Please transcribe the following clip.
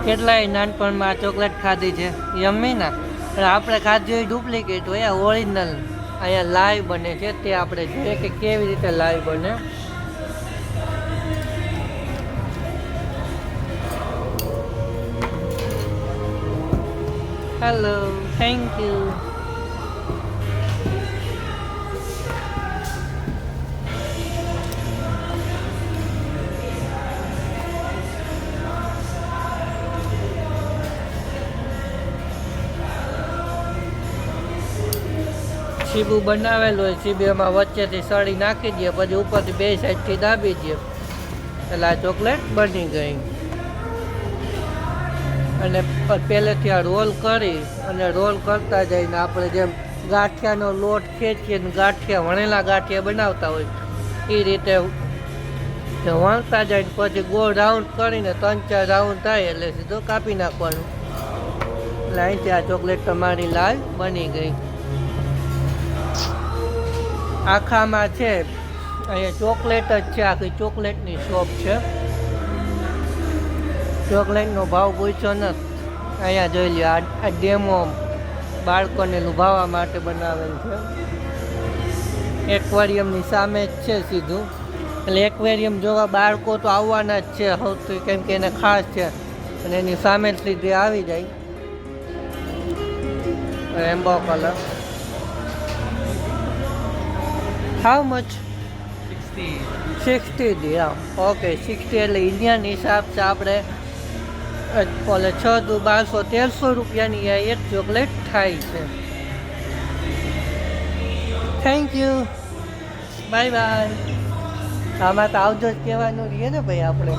કેટલાય નાનપણમાં આ ચોકલેટ ખાધી છે યમ્મી ના, પણ આપણે ખાધી હોય ડુપ્લિકેટ હોય, ઓરિજિનલ અહીંયા લાઈવ બને છે. તે આપણે જોઈએ કે કેવી રીતે લાઈવ બને. Hello, thank you. ચીબુ બનાવેલું હોય, ચીબીમાં વચ્ચેથી સળી નાખી દઈએ, પછી ઉપરથી બે સાઈડથી દાબી દઈએ એટલે આ ચોકલેટ બની ગઈ. અને પહેલેથી આ રોલ કરી અને રોલ કરતા જઈને આપણે જેમ ગાંઠિયાનો લોટ ખેંચીએ ને ગાંઠિયા વણેલા ગાંઠિયા બનાવતા હોય એ રીતે વણતા જાય, પછી ગોળ રાઉન્ડ કરીને 3-4 રાઉન્ડ થાય એટલે સીધો કાપી નાખવાનું. એટલે અહીંથી આ ચોકલેટ તમારી લાઈવ બની ગઈ. આખામાં છે અહીંયા ચોકલેટ જ છે, આખી ચોકલેટની શોપ છે. ચોકલેટનો ભાવ પૂછ્યો નથી. અહીંયા જોઈ લો, આ ડેમો બાળકોને લુભાવવા માટે બનાવેલ છે. એક્વેરિયમની સામે જ છે સીધું, એટલે એક્વેરિયમ જોવા બાળકો તો આવવાના જ છે સૌથી, કેમ કે એને ખાસ છે અને એની સામે જ સીધી આવી જાય. Rambo colour. How much? 60 dirham. Okay, 60 એટલે ઇન્ડિયન હિસાબ છે. આપણે ઓલે 6 દુ 1200 1300 રૂપિયાની એક ચોકલેટ થાય છે. Thank you, bye bye. આમાં તો આવજો જ કહેવાનું રહીએ ને ભાઈ આપણે.